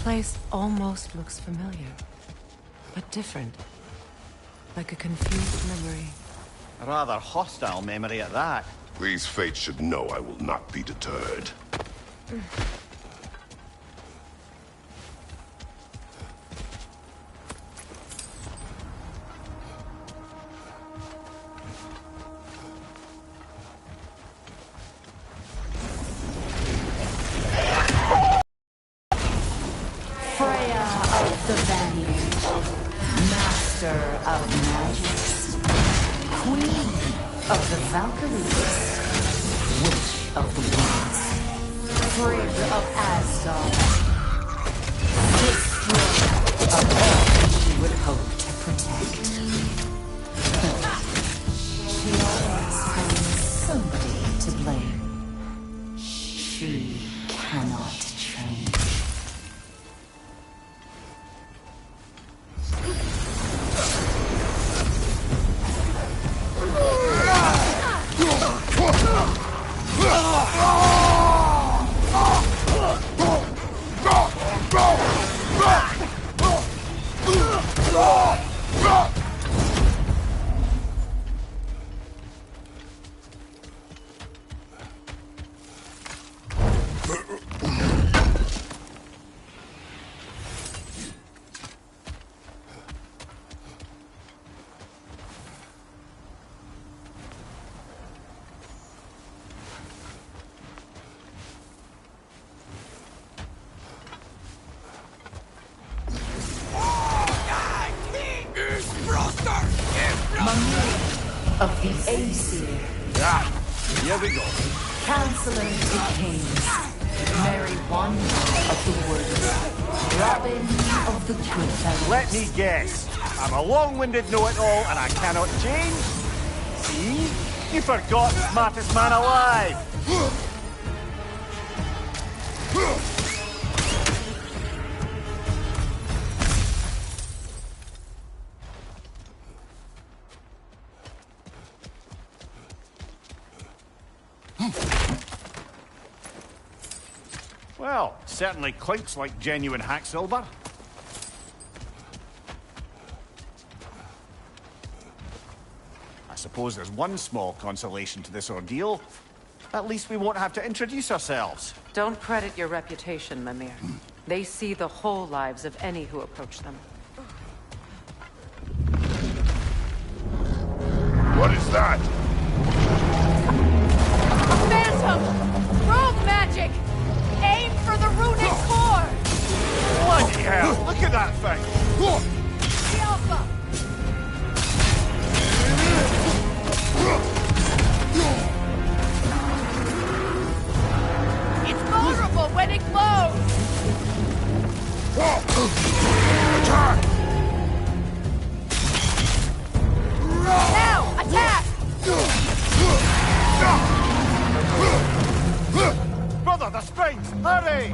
place almost looks familiar, but different. Like a confused memory. A rather hostile memory at that. These fates should know I will not be deterred. The Vantage, Master of Magics, Queen of the Valkyries, Witch of the Winds, Frigg of Asgard, Destroyer of all she would hope to protect. She always finds somebody to blame. She cannot change. Of the Aesir. Ah, here we go. Counselor to Kings. Mary Wanderer of the Woods. Robin of the Goodfellows. Let me guess. I'm a long-winded know-it-all and I cannot change? See? You forgot smartest man alive. Well, certainly clinks like genuine hack silver. I suppose there's one small consolation to this ordeal. At least we won't have to introduce ourselves. Don't credit your reputation, Mimir. They see the whole lives of any who approach them. What is that? Phantom! Rogue magic! Aim for the runic core! Bloody hell! Look at that thing! The Alpha! It's vulnerable when it glows! Attack! Now! Attack! Brother, the springs! Hurry!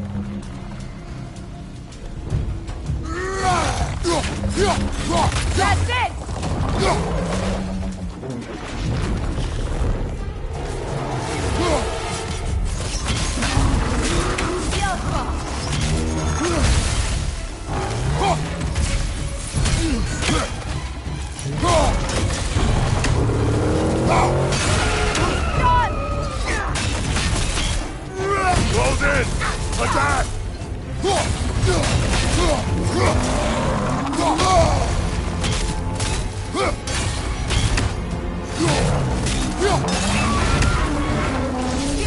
That's it! The Alpha! Done! Close in! Attack! The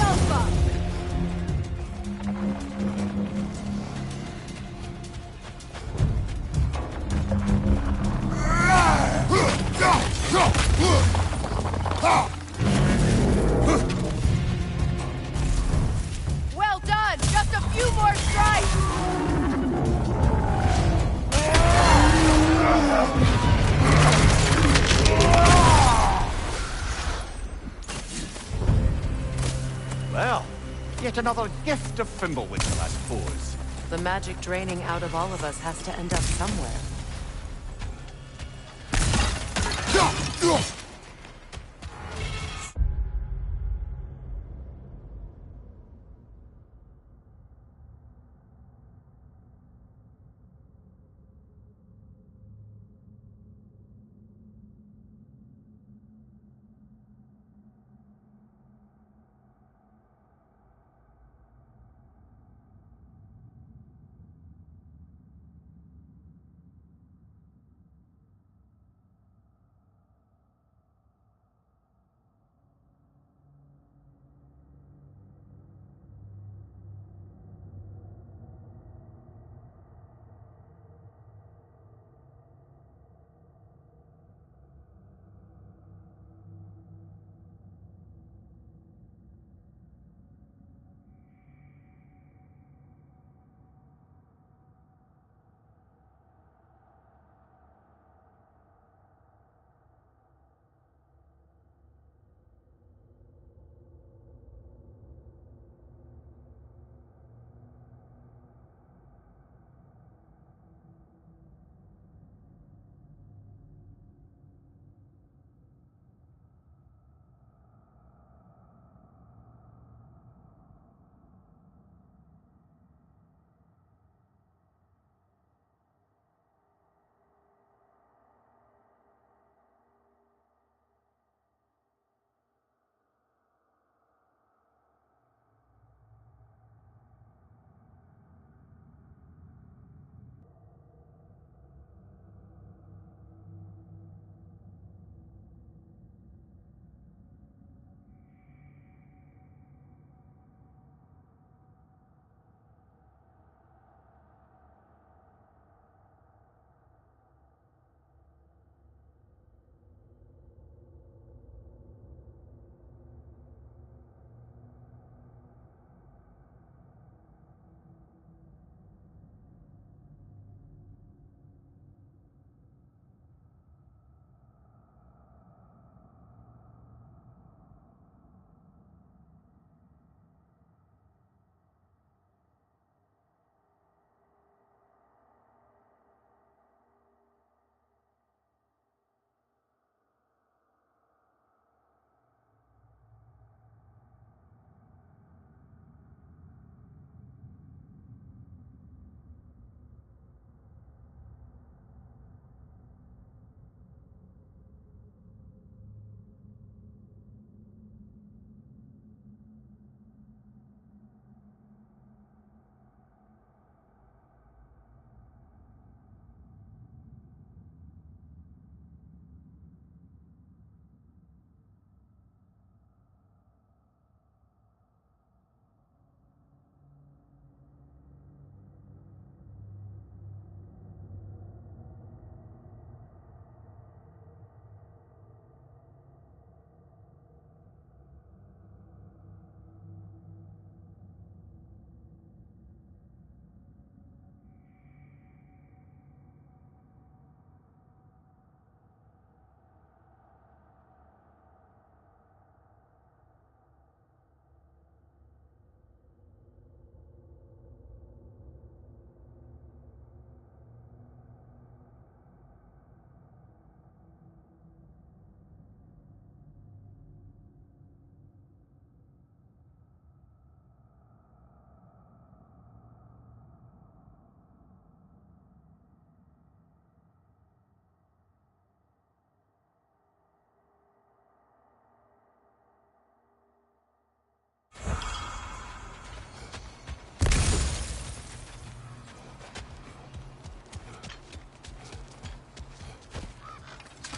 Alpha! Well done! Just a few more strikes! Well, yet another gift of Fimbulwinter, I suppose. The magic draining out of all of us has to end up somewhere.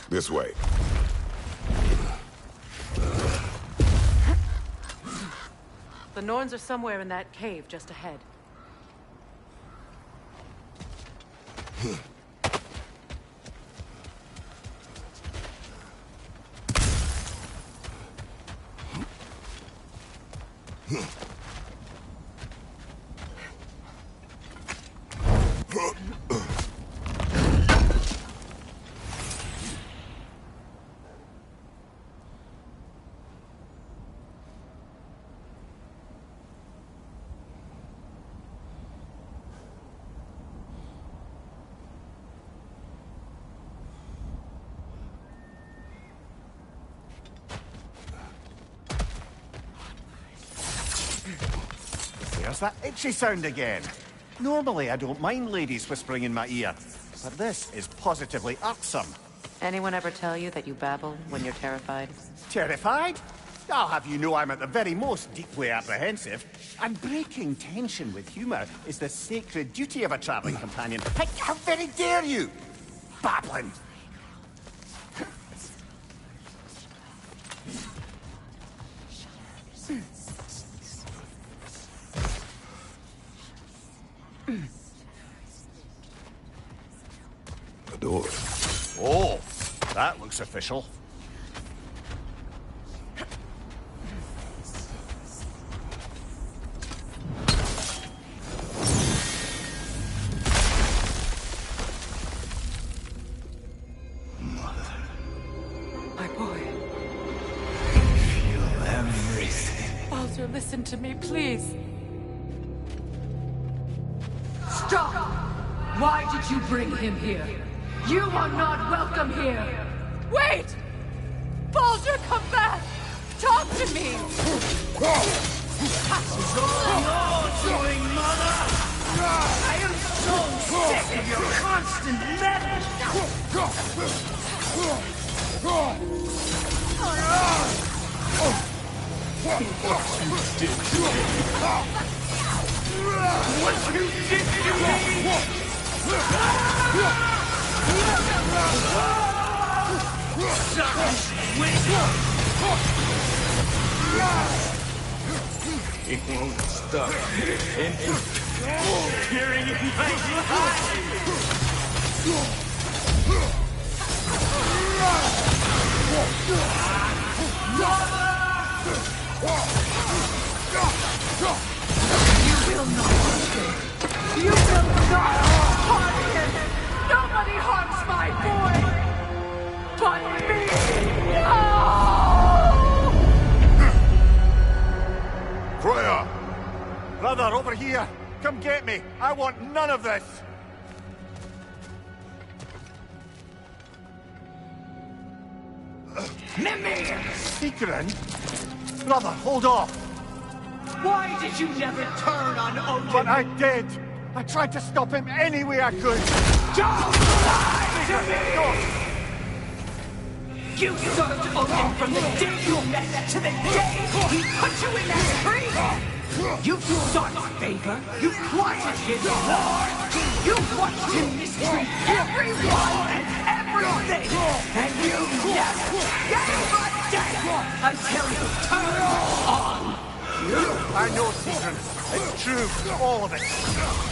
This way. The Norns are somewhere in that cave just ahead. There's that itchy sound again. Normally, I don't mind ladies whispering in my ear, but this is positively irksome. Anyone ever tell you that you babble when you're terrified? Terrified? I'll have you know I'm at the very most deeply apprehensive. And breaking tension with humour is the sacred duty of a travelling companion. How very dare you! Babbling! The door. Oh, that looks official. My boy. Feel everything. Baldur, listen to me, please. Stop! Why did you bring him here? You are not welcome here! Wait! Baldur, come back! Talk to me! Doing, mother! I am so sick of your constant meddling! What you did to me! It won't stop. Tearing in my You will not escape! You will not harm him! Nobody harms my boy! But me! No! Freya! Brother, over here! Come get me! I want none of this! Mimir! Secret? Brother, hold off! Why did you never turn on Odin? But I did! I tried to stop him any way I could! Don't lie to me! You served Odin from the day you met to the day he put you in that tree! You sought favor, you plotted his war, you watched him mistreat everyone and everything, and you never gave a damn until you turned on you! I know, Caesar. It's true, all of it.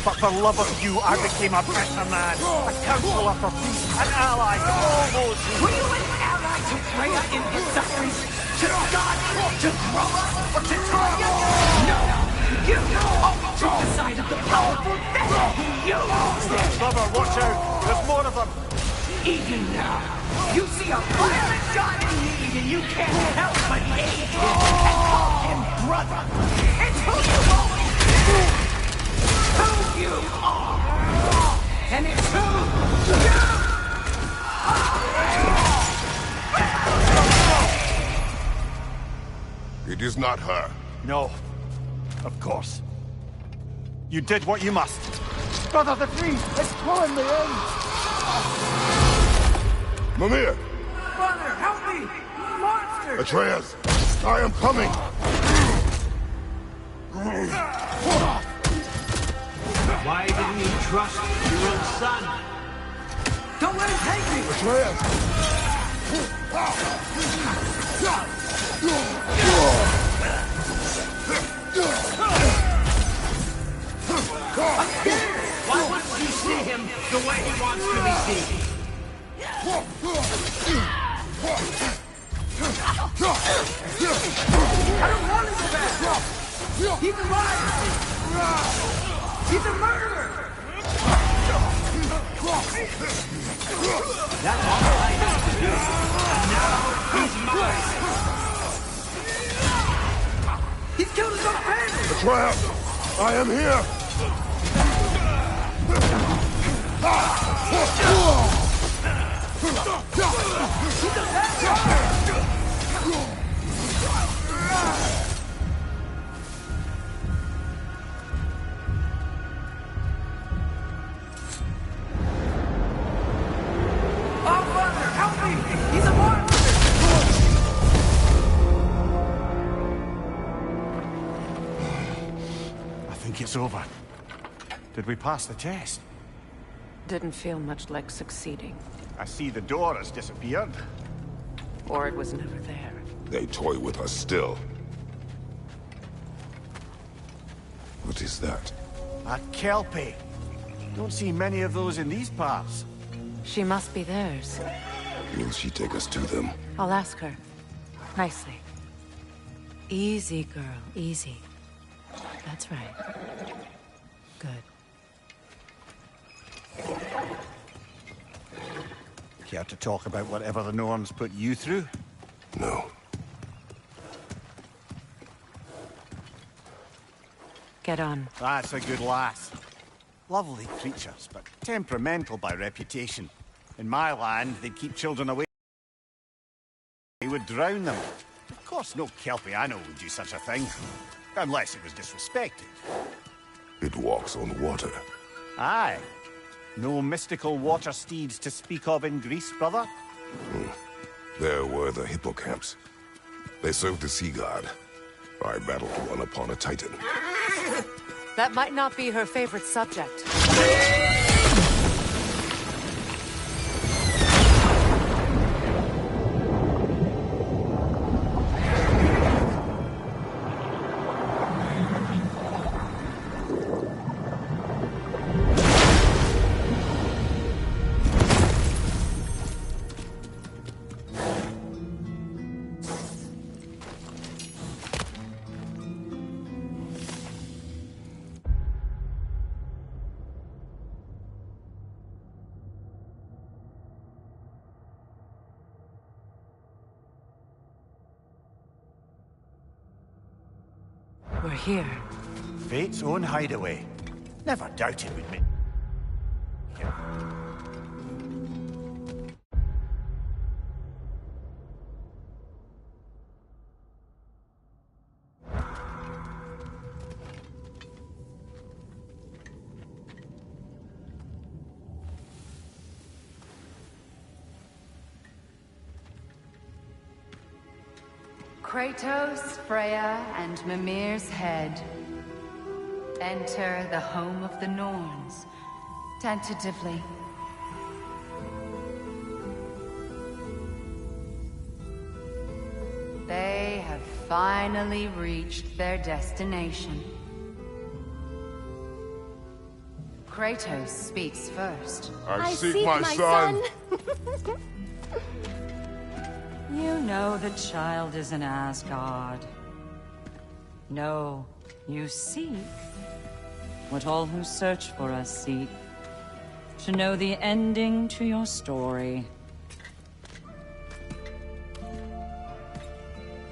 But for love of you, I became a better man, a counselor for peace, an ally to all those who... Were you an ally to Freya in his sufferings? To God? To Groa? Or to Troya? No! You always took the side of the powerful vessel who used it! Brother, watch out! There's more of them! Even now, you see a violent god in need and you can't help but aid him and call him brother! It's who you always been! Who you are! And it's who you are! It is not her. No. Of course. You did what you must. Brother, the tree is pulling me in! Mimir! Father, help me! Monster! Atreus! I am coming! Why didn't you trust your own son? Don't let him take me! Atreus! Why wouldn't you see him the way he wants to be seen? I don't want him back! He's a liar! He's a murderer! That's all I have to do. And now he's mine! He's killed his own family! The trap! I am here! It's over. Did we pass the test? Didn't feel much like succeeding. I see the door has disappeared. Or it was never there. They toy with us still. What is that? A Kelpie. Don't see many of those in these parts. She must be theirs. Will she take us to them? I'll ask her. Nicely. Easy, girl. Easy. That's right. Good. Care to talk about whatever the Norns put you through? No. Get on. That's a good lass. Lovely creatures, but temperamental by reputation. In my land, they'd keep children away. They would drown them. Of course, no Kelpie I know would do such a thing. Unless it was disrespected. It walks on water. Aye. No mystical water steeds to speak of in Greece, brother? There were the hippocamps. They served the sea god. I battled one upon a titan. That might not be her favorite subject. We're here. Fate's own hideaway. Never doubted we'd be. Kratos, Freya, and Mimir's head. Enter the home of the Norns, tentatively. They have finally reached their destination. Kratos speaks first. I seek my son. You know the child is in Asgard. No, you seek what all who search for us seek. To know the ending to your story.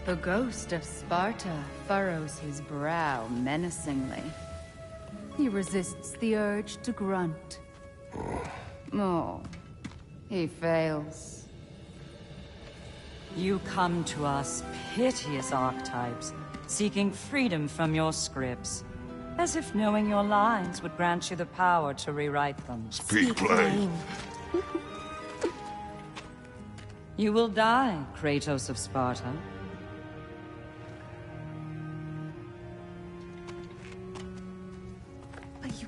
The ghost of Sparta furrows his brow menacingly. He resists the urge to grunt. Oh, he fails. You come to us, piteous archetypes, seeking freedom from your scripts. As if knowing your lines would grant you the power to rewrite them. Speak plain. You will die, Kratos of Sparta.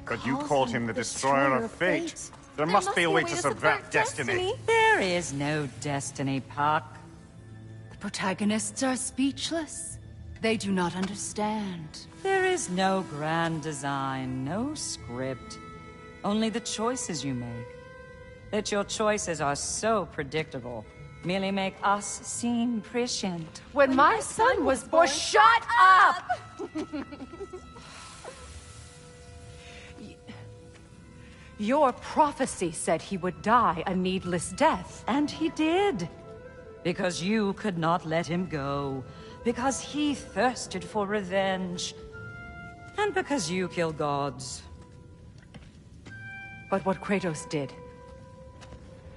But you called him the destroyer of fate. There must be a way to subvert destiny. There There is no destiny, Puck. The protagonists are speechless. They do not understand. There is no grand design, no script. Only the choices you make. That your choices are so predictable merely make us seem prescient. When my son was born... Shut up! Your prophecy said he would die a needless death. And he did. Because you could not let him go. Because he thirsted for revenge. And because you kill gods. But what Kratos did,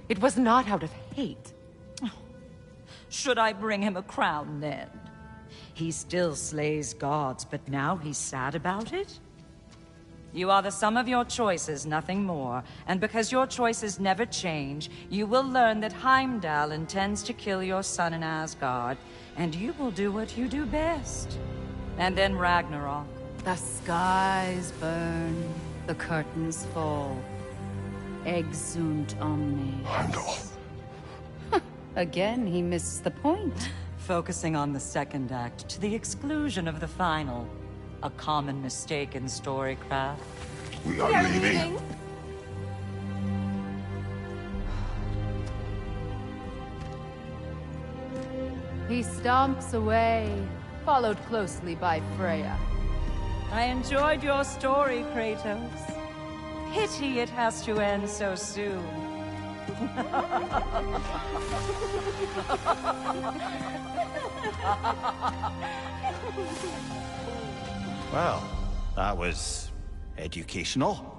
it was not out of hate. Should I bring him a crown then? He still slays gods, but now he's sad about it? You are the sum of your choices, nothing more. And because your choices never change, you will learn that Heimdall intends to kill your son in Asgard, and you will do what you do best. And then Ragnarok. The skies burn, the curtains fall. Exunt omnes. Heimdall. Again, he misses the point. Focusing on the second act to the exclusion of the final. A common mistake in storycraft. We are leaving. He stomps away, followed closely by Freya. I enjoyed your story, Kratos. Pity it has to end so soon. Well, that was educational.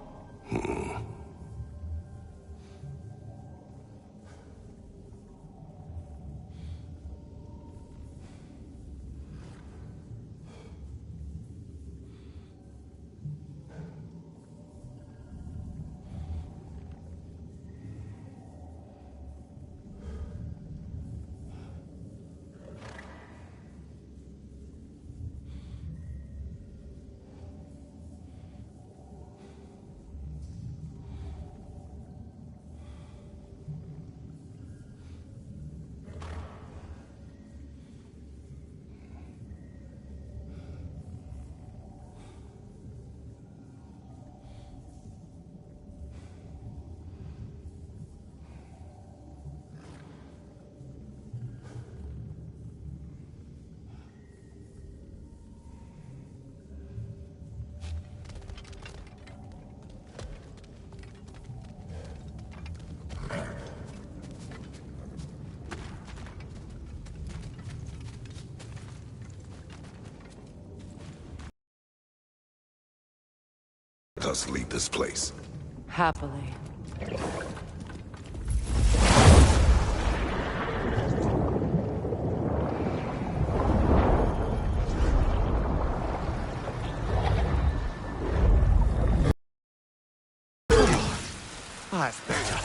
Let us leave this place. Happily. That's better.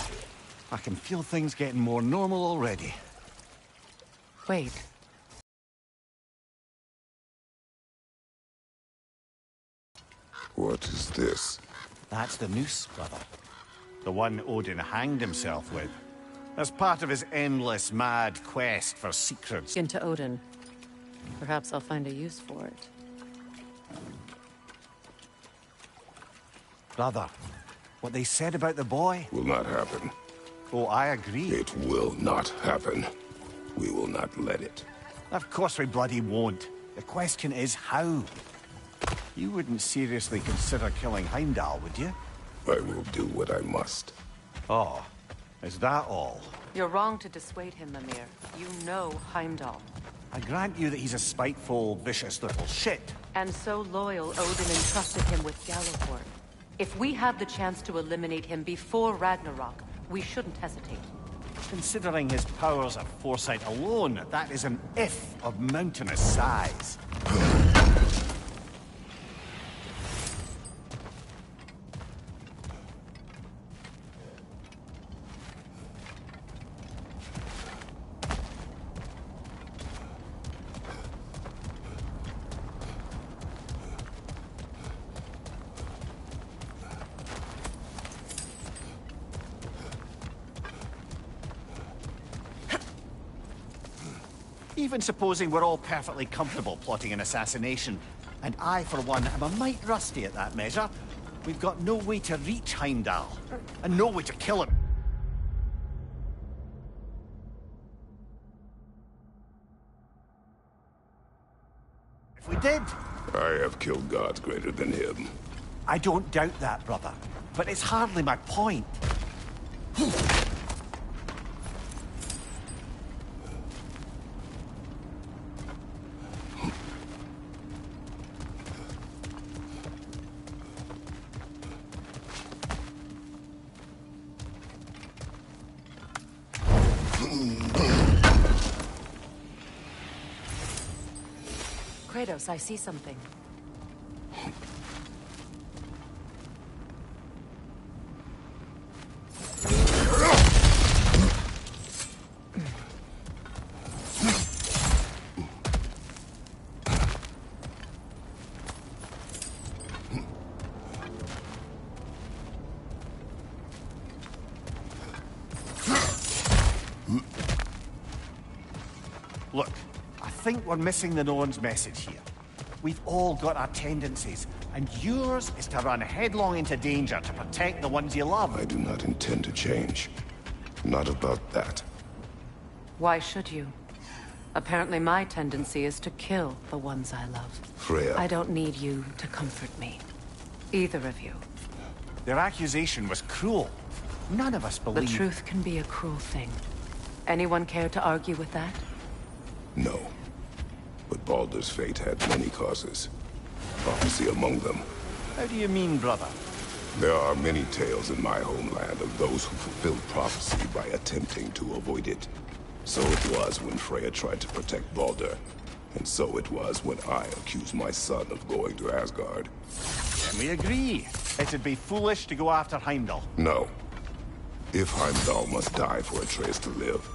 I can feel things getting more normal already. Wait. What is this? That's the noose, brother. The one Odin hanged himself with. As part of his endless, mad quest for secrets. Into Odin. Perhaps I'll find a use for it. Brother, what they said about the boy? Will not happen. Oh, I agree. It will not happen. We will not let it. Of course we bloody won't. The question is how? You wouldn't seriously consider killing Heimdall, would you? I will do what I must. Oh, is that all? You're wrong to dissuade him, Mimir. You know Heimdall. I grant you that he's a spiteful, vicious little shit. And so loyal, Odin entrusted him with Gjallarhorn. If we have the chance to eliminate him before Ragnarok, we shouldn't hesitate. Considering his powers of foresight alone, that is an if of mountainous size. Even supposing we're all perfectly comfortable plotting an assassination, and I, for one, am a mite rusty at that measure, we've got no way to reach Heimdall, and no way to kill him. If we did... I have killed gods greater than him. I don't doubt that, brother. But it's hardly my point. Kratos, I see something. Look, I think we're missing the Norn's message here. We've all got our tendencies, and yours is to run headlong into danger to protect the ones you love. I do not intend to change. Not about that. Why should you? Apparently my tendency is to kill the ones I love. Freya. I don't need you to comfort me. Either of you. Their accusation was cruel. None of us believe... The truth can be a cruel thing. Anyone care to argue with that? No. But Baldur's fate had many causes. Prophecy among them. How do you mean, brother? There are many tales in my homeland of those who fulfilled prophecy by attempting to avoid it. So it was when Freya tried to protect Baldur. And so it was when I accused my son of going to Asgard. Then we agree. It'd be foolish to go after Heimdall. No. If Heimdall must die for Atreus to live,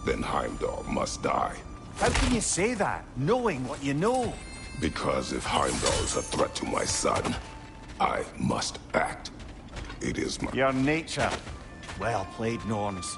then Heimdall must die. How can you say that, knowing what you know? Because if Heimdall is a threat to my son, I must act. It is my... Your nature. Well played, Norns.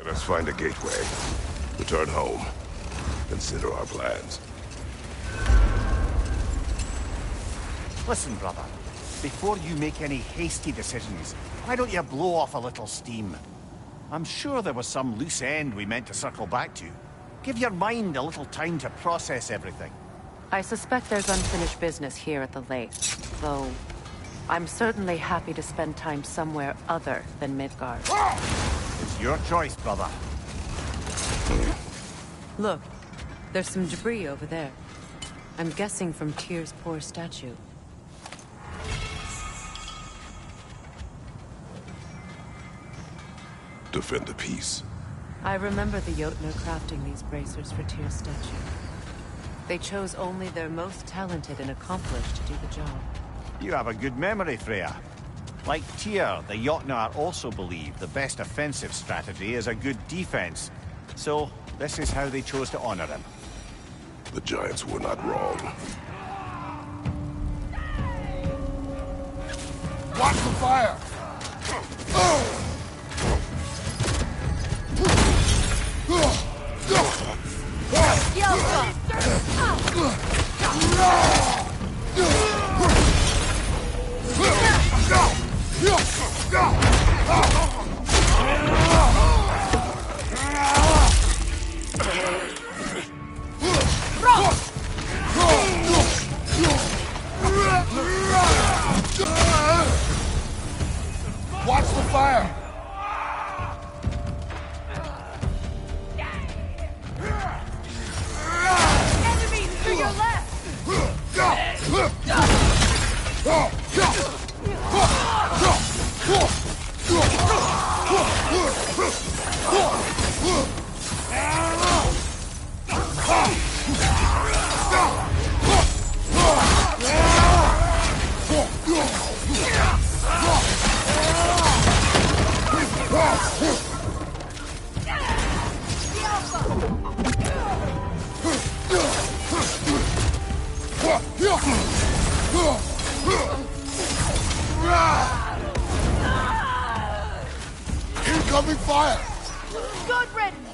Let us find a gateway. Return home. Consider our plans. Listen, brother. Before you make any hasty decisions, why don't you blow off a little steam? I'm sure there was some loose end we meant to circle back to. Give your mind a little time to process everything. I suspect there's unfinished business here at the lake, though I'm certainly happy to spend time somewhere other than Midgard. It's your choice, brother. Look, there's some debris over there. I'm guessing from Tyr's poor statue. Defend the peace. I remember the Jotnar crafting these bracers for Tyr's statue. They chose only their most talented and accomplished to do the job. You have a good memory, Freya. Like Tyr, the Jotnar also believe the best offensive strategy is a good defense. So, this is how they chose to honor him. The giants were not wrong. Watch the fire! fire! Enemies to your left! Incoming fire! Good riddance!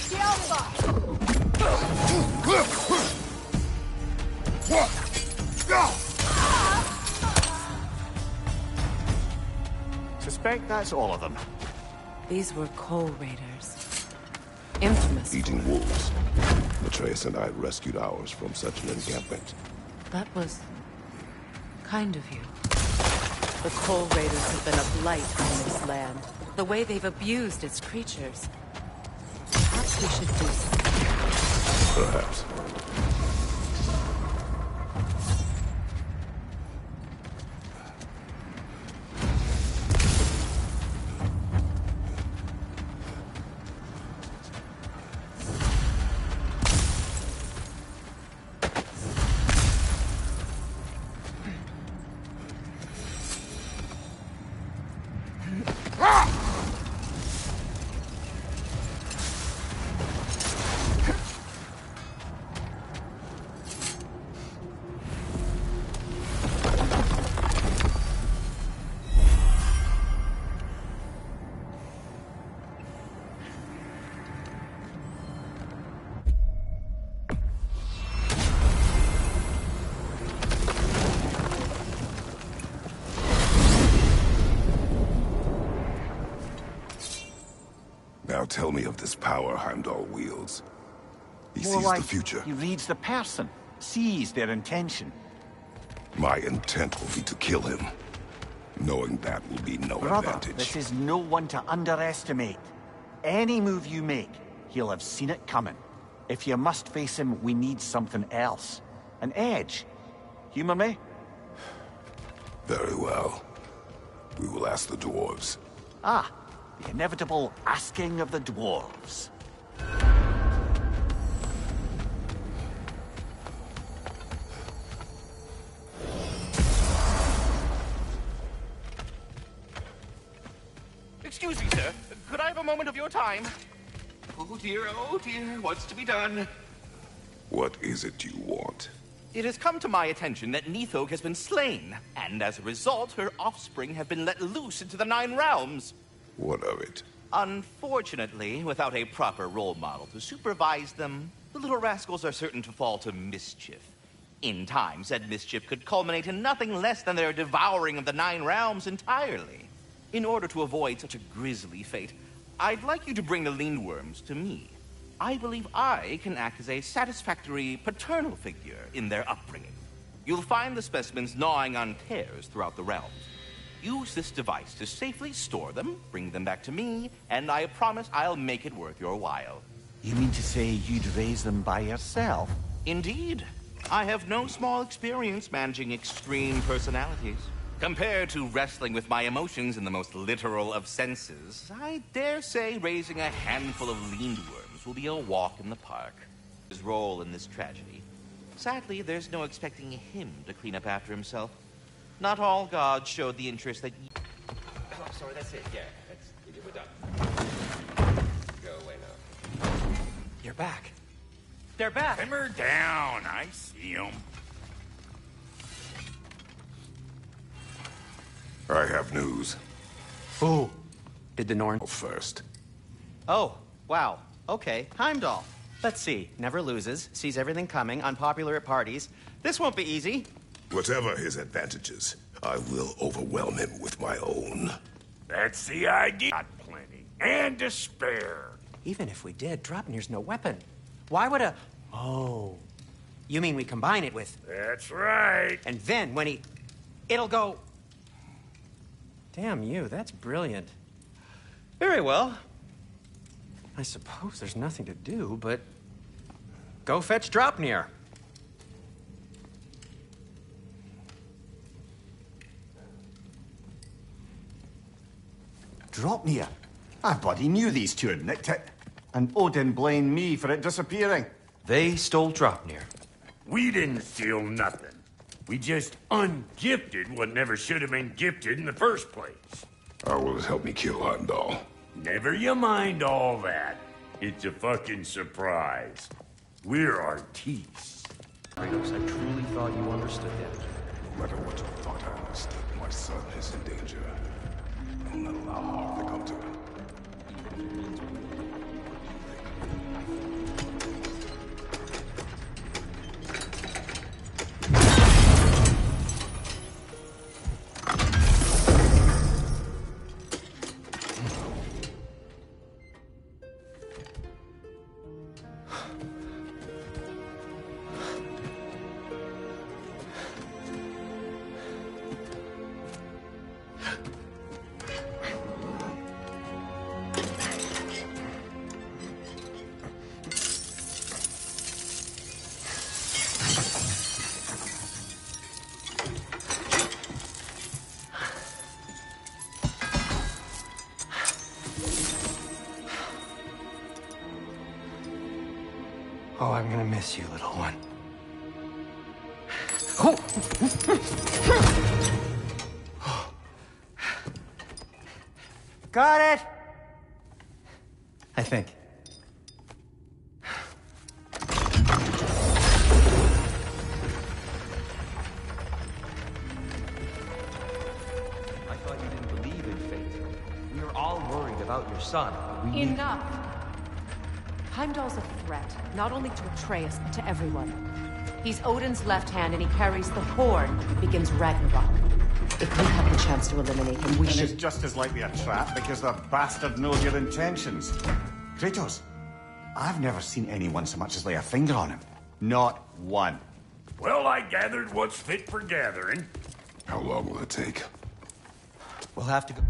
The Alpha! Suspect that's all of them. These were coal raiders. Infamous. Eating wolves. Atreus and I rescued ours from such an encampment. That was kind of you. The coal raiders have been a blight on this land. The way they've abused its creatures. Perhaps we should do something. Perhaps. Now tell me of this power Heimdall wields. He More sees like the future. he reads the person, sees their intention. My intent will be to kill him. Knowing that will be no Brother, advantage. this is no one to underestimate. Any move you make, he'll have seen it coming. If you must face him, we need something else. An edge. Humor me? Very well. We will ask the dwarves. Ah, the inevitable asking of the dwarves. Excuse me, sir. Could I have a moment of your time? Oh dear, what's to be done? What is it you want? It has come to my attention that Nithog has been slain, and as a result, her offspring have been let loose into the Nine Realms. What of it? Unfortunately, without a proper role model to supervise them, the little rascals are certain to fall to mischief. In time, said mischief could culminate in nothing less than their devouring of the Nine Realms entirely. In order to avoid such a grisly fate, I'd like you to bring the Lindworms to me. I believe I can act as a satisfactory paternal figure in their upbringing. You'll find the specimens gnawing on tears throughout the realms. Use this device to safely store them, bring them back to me, and I promise I'll make it worth your while. You mean to say you'd raise them by yourself? Indeed. I have no small experience managing extreme personalities. Compared to wrestling with my emotions in the most literal of senses, I dare say raising a handful of Lindworms will be a walk in the park. His role in this tragedy. Sadly, there's no expecting him to clean up after himself. Not all gods showed the interest that Oh, sorry, that's it. Yeah, we're done. Go away now. You're back. They're back. Simmer down. I see them. I have news. Who? Did the Norn... First. Oh, wow. Okay, Heimdall. Let's see. Never loses, sees everything coming, unpopular at parties. This won't be easy. Whatever his advantages, I will overwhelm him with my own. That's the idea. Got plenty. And to spare. Even if we did, Draupnir's no weapon. Why would a... Oh. You mean we combine it with... That's right. And then when he... It'll go... Damn you, that's brilliant. Very well. I suppose there's nothing to do but... Go fetch Draupnir. Draupnir? I bloody knew these two had nicked it. And Odin blamed me for it disappearing. They stole Draupnir. We didn't steal nothing. We just ungifted what never should have been gifted in the first place. How will it help me kill Heimdall? Never you mind all that. It's a fucking surprise. We're artistes. Kratos, I truly thought you understood that. No matter what you thought I understood, my son is in danger. I will not allow harm to come to him. Oh, I'm gonna miss you, little one. Got it! I think. I thought you didn't believe in fate. We were all worried about your son. We need... Enough! Heimdall's a threat, not only to Atreus, but to everyone. He's Odin's left hand, and he carries the horn that begins Ragnarok. If we have the chance to eliminate him, we And should... it's just as likely a trap because the bastard knows your intentions. Kratos, I've never seen anyone so much as lay a finger on him. Not one. Well, I gathered what's fit for gathering. How long will it take? We'll have to go...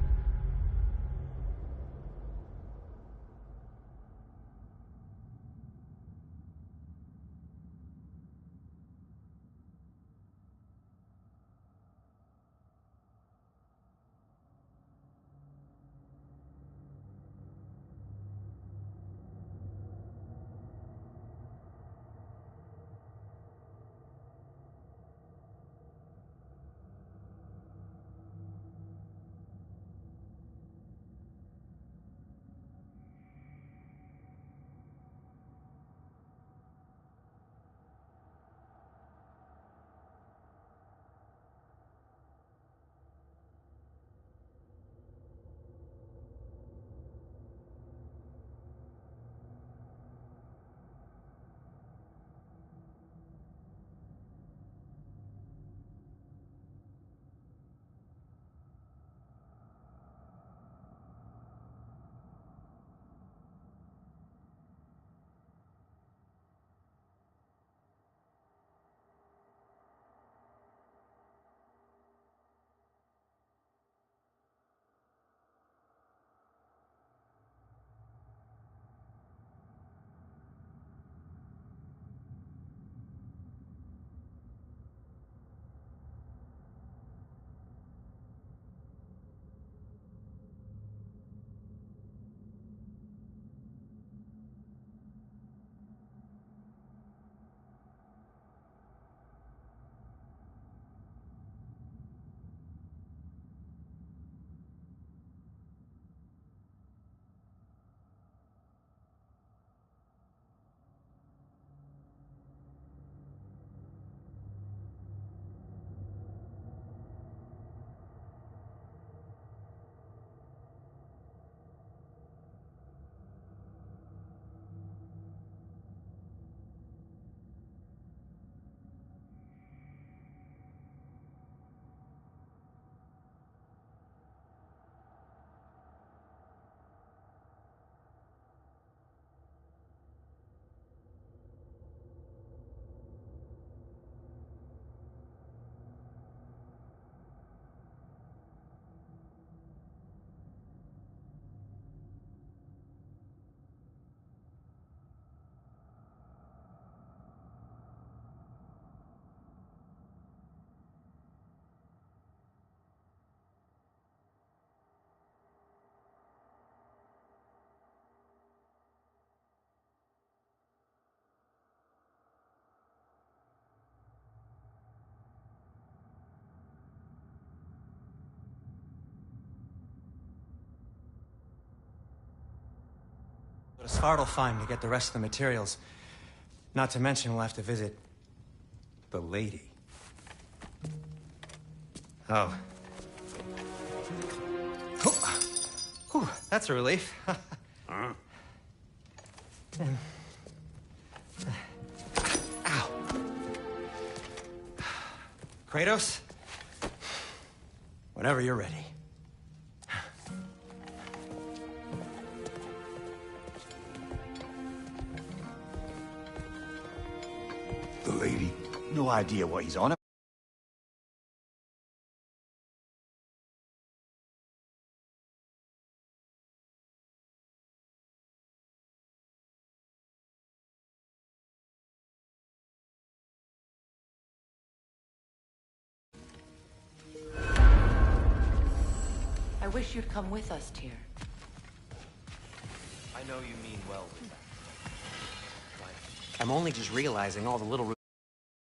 But a start will find to get the rest of the materials. Not to mention we'll have to visit the lady. Oh. Whew, that's a relief. Huh? Ow. Kratos? Whenever you're ready. The lady? No idea what he's on about. I wish you'd come with us, Tyr. I know you mean well with that. I'm only just realizing all the little